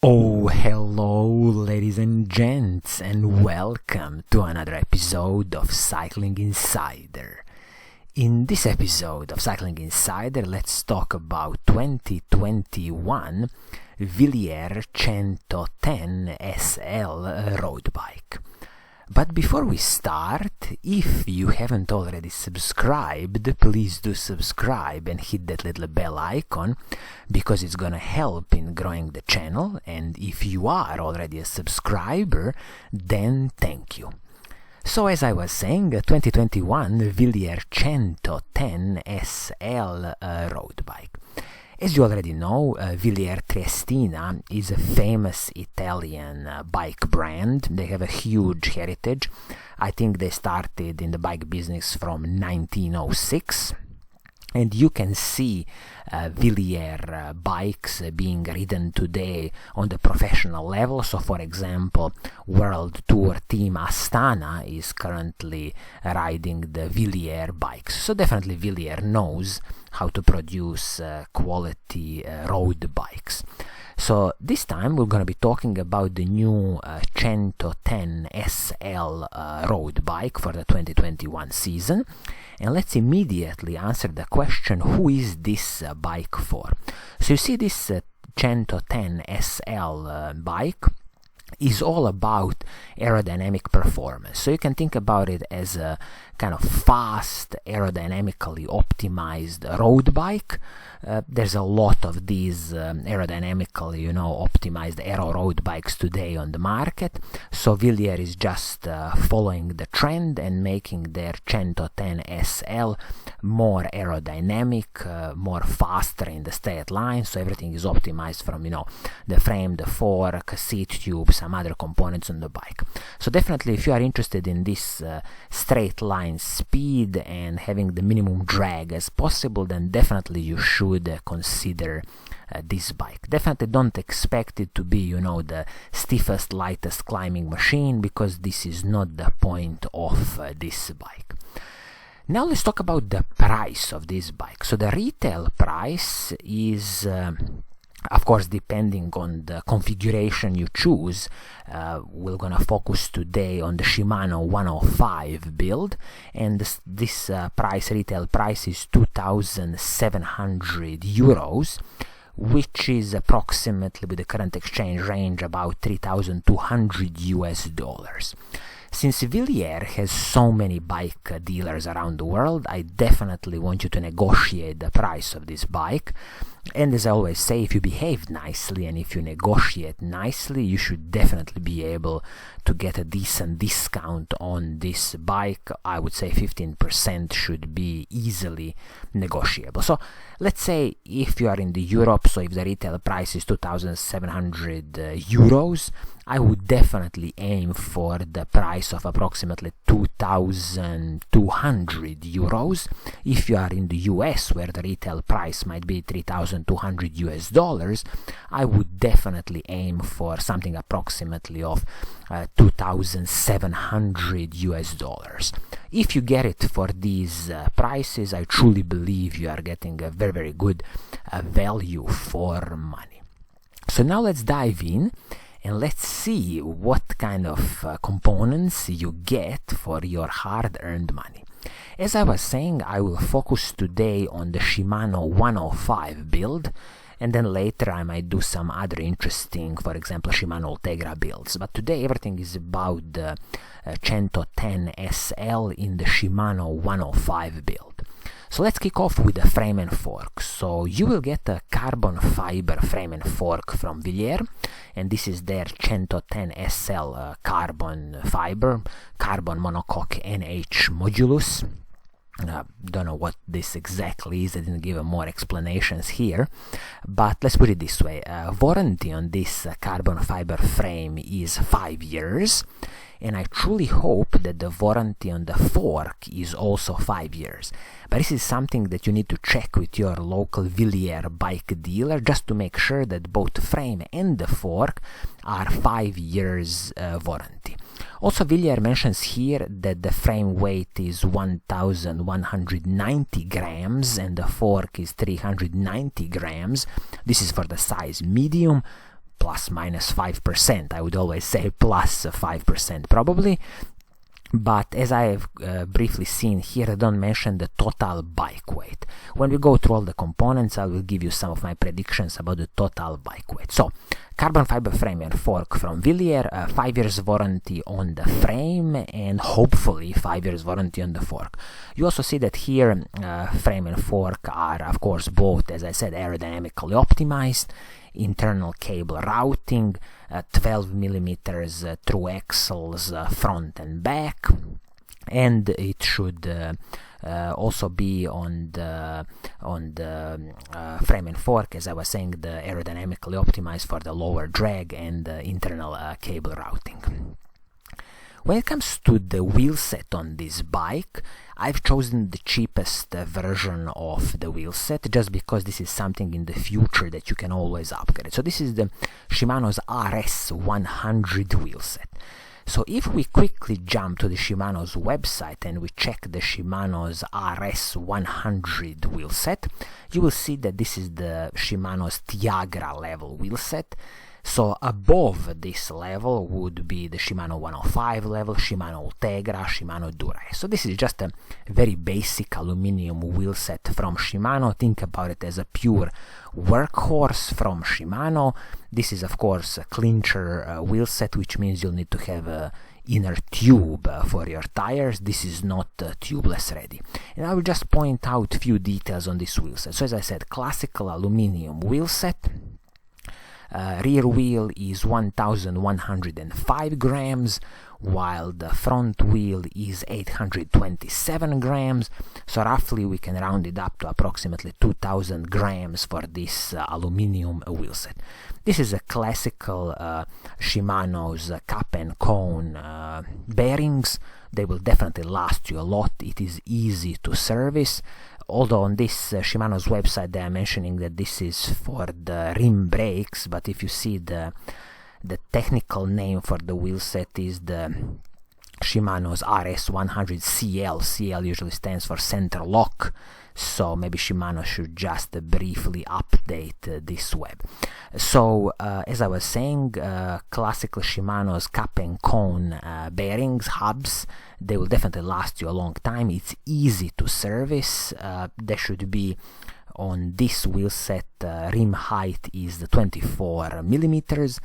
Oh, hello, ladies and gents, and welcome to another episode of Cycling Insider. In this episode of Cycling Insider, let's talk about 2021 Wilier Cento10 SL road bike. But before we start, if you haven't already subscribed, please do subscribe and hit that little bell icon because it's gonna help in growing the channel, and if you are already a subscriber, then thank you. So as I was saying, 2021 Wilier Cento10 SL road bike. As you already know, Wilier Triestina is a famous Italian bike brand. They have a huge heritage. I think they started in the bike business from 1906. And you can see Wilier bikes being ridden today on the professional level. So, for example, World Tour Team Astana is currently riding the Wilier bikes. So definitely Wilier knows how to produce quality road bikes. So this time we're going to be talking about the new Cento10 SL road bike for the 2021 season. And let's immediately answer the question, who is this bike for? So you see, this Cento10 SL bike is all about aerodynamic performance. So you can think about it as a kind of fast, aerodynamically optimized road bike. There's a lot of these aerodynamically, optimized aero road bikes today on the market. So Wilier is just following the trend and making their Cento10 SL more aerodynamic, more faster in the straight line. So everything is optimized from, the frame, the fork, seat tube, some other components on the bike. So definitely, if you are interested in this straight line speed and having the minimum drag as possible, then definitely you should consider this bike. Definitely don't expect it to be, the stiffest, lightest climbing machine, because this is not the point of this bike. Now let's talk about the price of this bike. So the retail price is of course, depending on the configuration you choose. We're gonna focus today on the Shimano 105 build, and this retail price is 2,700 euros, which is approximately, with the current exchange range, about $3,200 US. Since Wilier has so many bike dealers around the world, I definitely want you to negotiate the price of this bike. And as I always say, if you behave nicely and if you negotiate nicely, you should definitely be able to get a decent discount on this bike. I would say 15% should be easily negotiable. So let's say if you are in the Europe, so if the retail price is 2,700 euros, I would definitely aim for the price of approximately 2,200 euros. If you are in the US, where the retail price might be $3,200 US, I would definitely aim for something approximately of 2,700 US. If you get it for these prices, I truly believe you are getting a very, very good value for money. So now let's dive in and let's see what kind of components you get for your hard-earned money. As I was saying, I will focus today on the Shimano 105 build, and then later I might do some other interesting, for example, Shimano Ultegra builds. But today everything is about the Cento10 SL in the Shimano 105 build. So let's kick off with the frame and fork. So you will get a carbon fiber frame and fork from Wilier, and this is their Cento10 SL carbon fiber, carbon monocoque NH modulus. Don't know what this exactly is. I didn't give more explanations here, but let's put it this way. Warranty on this carbon fiber frame is 5 years, and I truly hope that the warranty on the fork is also 5 years. But this is something that you need to check with your local Wilier bike dealer, just to make sure that both frame and the fork are 5 years warranty. Also, Wilier mentions here that the frame weight is 1,190 grams and the fork is 390 grams. This is for the size medium. plus minus 5%. I would always say plus 5% probably. But as I have briefly seen here, I don't mention the total bike weight. When we go through all the components, I will give you some of my predictions about the total bike weight. So, carbon fiber frame and fork from Wilier, 5 years warranty on the frame, and hopefully 5 years warranty on the fork. You also see that here frame and fork are, of course, both, as I said, aerodynamically optimized. Internal cable routing, 12 millimeters through axles front and back, and it should also be on the frame and fork, as I was saying, the aerodynamically optimized for the lower drag and the internal cable routing. When it comes to the wheel set on this bike, I've chosen the cheapest version of the wheel set just because this is something in the future that you can always upgrade. So this is the Shimano's RS100 wheel set. So if we quickly jump to the Shimano's website and we check the Shimano's RS100 wheel set, you will see that this is the Shimano's Tiagra level wheel set. So above this level would be the Shimano 105 level, Shimano Ultegra, Shimano Dura. So this is just a very basic aluminum wheel set from Shimano. Think about it as a pure workhorse from Shimano. This is of course a clincher wheel set, which means you'll need to have a inner tube for your tires. This is not tubeless ready. And I will just point out a few details on this wheel set. So as I said, classical aluminum wheel set. Rear wheel is 1105 grams, while the front wheel is 827 grams. So roughly we can round it up to approximately 2000 grams for this aluminum wheel set. This is a classical Shimano's cap and cone bearings. They will definitely last you a lot. It is easy to service. Although on this Shimano's website they are mentioning that this is for the rim brakes, but if you see the technical name for the wheel set is the Shimano's RS100 CL. CL usually stands for center lock, so maybe Shimano should just briefly update this web. So as I was saying, classical Shimano's cap and cone bearings, hubs, they will definitely last you a long time. It's easy to service. They should be on this wheel set. Rim height is the 24 millimeters.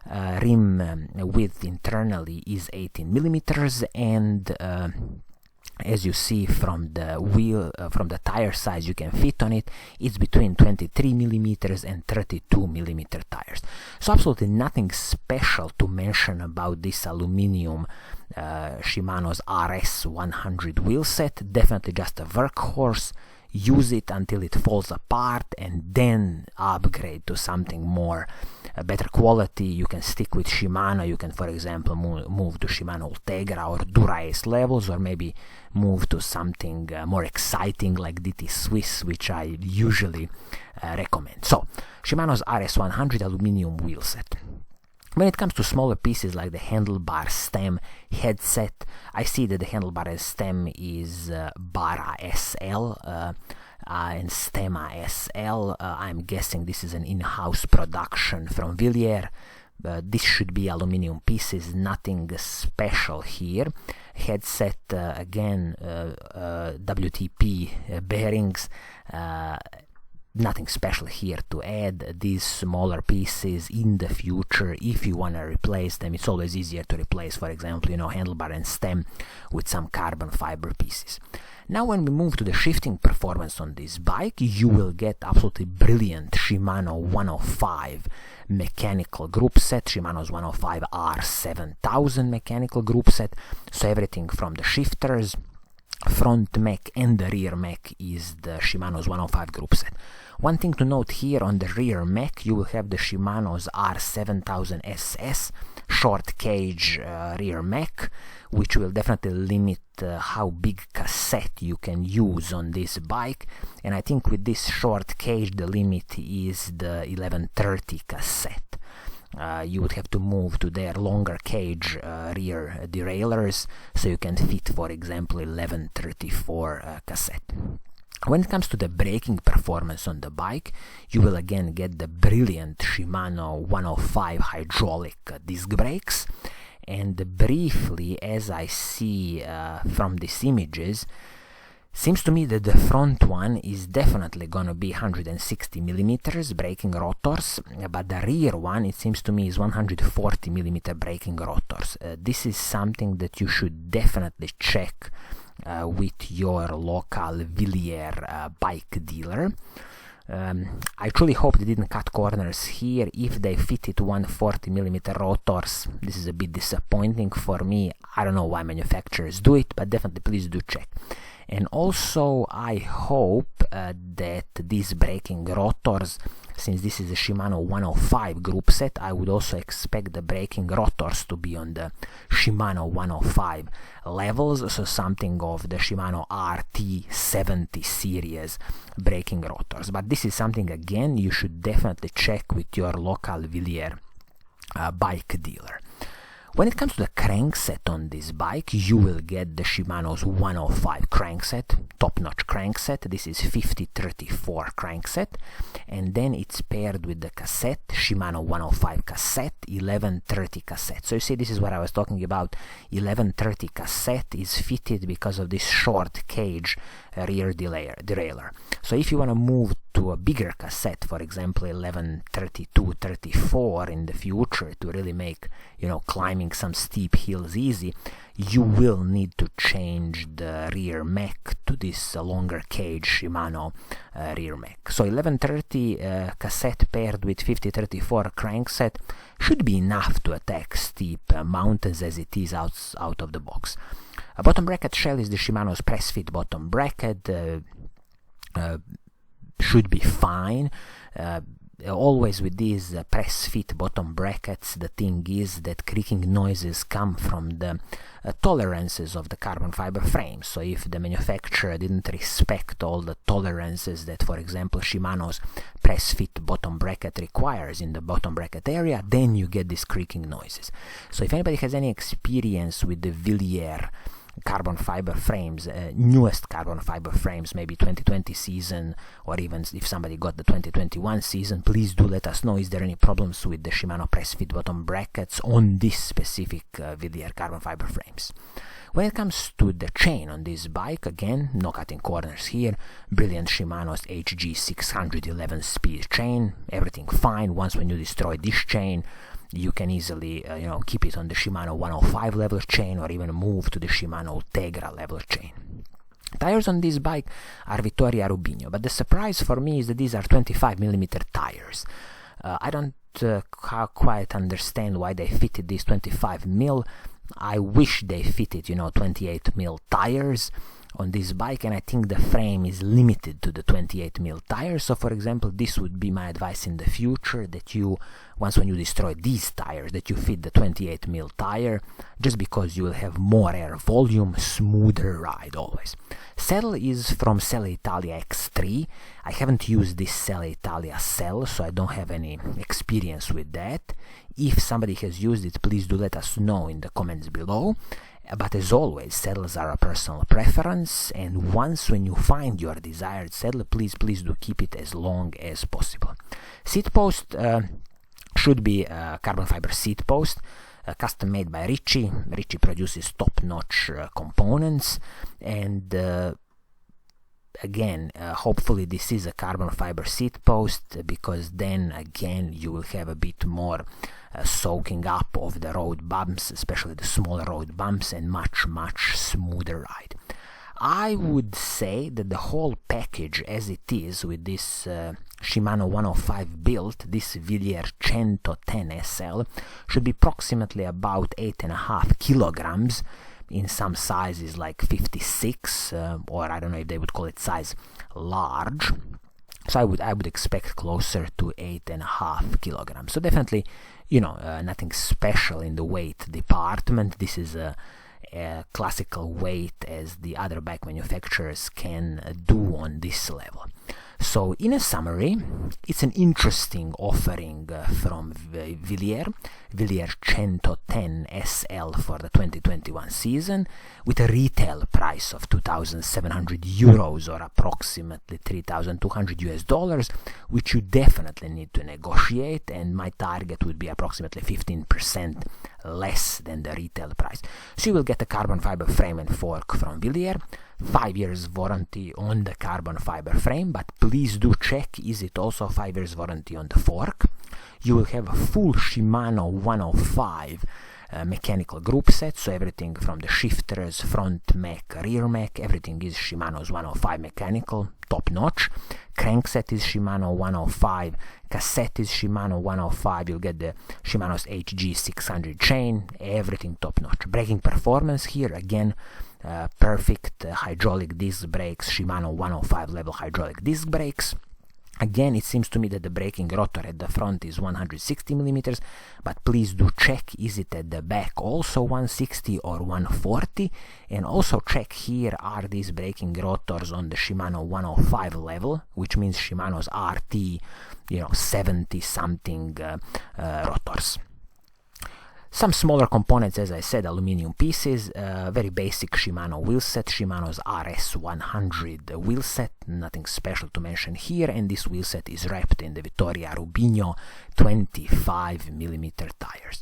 Rim width internally is 18 millimeters, and as you see from the wheel, from the tire size you can fit on it, it's between 23 millimeters and 32 millimeter tires. So absolutely nothing special to mention about this aluminum Shimano's RS100 wheel set. Definitely just a workhorse. Use it until it falls apart and then upgrade to something more better quality. You can stick with Shimano. You can, for example, move to Shimano Ultegra or Dura Ace levels, or maybe move to something more exciting like DT Swiss, which I usually recommend. So Shimano's RS100 aluminum wheel set. When it comes to smaller pieces like the handlebar stem headset, I see that the handlebar stem is Bara SL and Stemma SL. I'm guessing this is an in-house production from Wilier. This should be aluminum pieces, nothing special here. Headset, again, WTP bearings. Nothing special here to add. These smaller pieces in the future, if you want to replace them, it's always easier to replace, for example, handlebar and stem with some carbon fiber pieces. Now when we move to the shifting performance on this bike, you will get absolutely brilliant Shimano 105 mechanical group set, Shimano's 105 R7000 mechanical group set. So everything from the shifters, front mech and the rear mech is the Shimano's 105 group set. One thing to note here, on the rear mech you will have the Shimano's R7000 SS short cage rear mech, which will definitely limit how big cassette you can use on this bike, and I think with this short cage the limit is the 1130 cassette. You would have to move to their longer cage rear derailleurs so you can fit, for example, 1134 cassette. When it comes to the braking performance on the bike, you will again get the brilliant Shimano 105 hydraulic disc brakes. And briefly, as I see from these images, seems to me that the front one is definitely gonna be 160 millimeters braking rotors, but the rear one, it seems to me, is 140 millimeter braking rotors. This is something that you should definitely check with your local Wilier bike dealer. I truly hope they didn't cut corners here. If they fitted 140mm rotors, this is a bit disappointing for me. I don't know why manufacturers do it, but definitely please do check. And also I hope that these braking rotors, since this is a Shimano 105 Groupset, I would also expect the braking rotors to be on the Shimano 105 levels, so something of the Shimano RT70 series braking rotors. But this is something, again, you should definitely check with your local Wilier bike dealer. When it comes to the crankset on this bike, you will get the Shimano's 105 crankset, top-notch crankset. This is 5034 crankset, and then it's paired with the cassette, Shimano 105 cassette, 1130 cassette. So you see, this is what I was talking about. 1130 cassette is fitted because of this short cage rear derailleur. So if you want to move to a bigger cassette, for example 1132-34 in the future, to really make, you know, climbing some steep hills easy, you will need to change the rear mech to this longer cage Shimano rear mech. So 1130 cassette paired with 5034 crankset should be enough to attack steep mountains as it is out of the box. A bottom bracket shell is the Shimano's press fit bottom bracket. Should be fine. Always with these press fit bottom brackets, the thing is that creaking noises come from the tolerances of the carbon fiber frame. So if the manufacturer didn't respect all the tolerances that, for example, Shimano's press fit bottom bracket requires in the bottom bracket area, then you get these creaking noises. So if anybody has any experience with the Wilier carbon fiber frames, newest carbon fiber frames, maybe 2020 season, or even if somebody got the 2021 season, please do let us know. Is there any problems with the Shimano press fit bottom brackets on this specific Wilier carbon fiber frames? When it comes to the chain on this bike, again, no cutting corners here. Brilliant Shimano's HG 611 speed chain, everything fine. Once when you destroy this chain, you can easily keep it on the Shimano 105 level chain, or even move to the Shimano Tegra level chain. Tires on this bike are Vittoria Rubinho, but the surprise for me is that these are 25mm tires. I don't quite understand why they fitted these 25mm. I wish they fitted 28mm tires on this bike, and I think the frame is limited to the 28mm tires. So for example, this would be my advice in the future, that you, once when you destroy these tires, that you fit the 28mm tire, just because you will have more air volume, smoother ride always. Saddle is from Selle Italia X3. I haven't used this Selle Italia cell, so I don't have any experience with that. If somebody has used it, please do let us know in the comments below. But as always, saddles are a personal preference, and once when you find your desired saddle, please do keep it as long as possible. Seat post should be a carbon fiber seat post, custom made by Ricci. Ricci produces top-notch components, and again, hopefully this is a carbon fiber seat post, because then again you will have a bit more soaking up of the road bumps, especially the smaller road bumps, and much smoother ride. I would say that the whole package as it is with this Shimano 105 build, this Wilier Cento10 SL, should be approximately about 8.5 kilograms. In some sizes like 56, or I don't know if they would call it size large. So I would expect closer to 8.5 kilograms. So definitely, nothing special in the weight department. This is a classical weight as the other bike manufacturers can do on this level. So in a summary, it's an interesting offering from Wilier Cento10 SL for the 2021 season, with a retail price of 2,700 euros or approximately $3,200, which you definitely need to negotiate, and my target would be approximately 15% less than the retail price. So you will get a carbon fiber frame and fork from Wilier, 5 years warranty on the carbon fiber frame, but please do check, is it also 5 years warranty on the fork. You will have a full Shimano 105 mechanical group set, so everything from the shifters, front mech, rear mech, everything is Shimano's 105 mechanical, top notch. Crankset is Shimano 105, cassette is Shimano 105, you'll get the Shimano's HG600 chain, everything top notch. Braking performance here, again, perfect hydraulic disc brakes, Shimano 105 level hydraulic disc brakes. Again, it seems to me that the braking rotor at the front is 160 millimeters, but please do check, is it at the back also 160 or 140? And also check here, are these braking rotors on the Shimano 105 level, which means Shimano's RT, 70 something rotors. Some smaller components, as I said, aluminium pieces, very basic Shimano wheel set, Shimano's RS100 wheel set, nothing special to mention here, and this wheel set is wrapped in the Vittoria Rubino 25mm tires.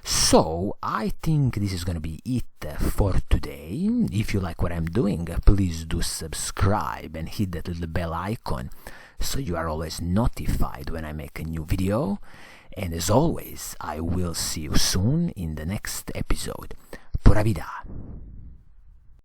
So, I think this is gonna be it for today. If you like what I'm doing, please do subscribe and hit that little bell icon so you are always notified when I make a new video. And as always, I will see you soon in the next episode. Pura Vida!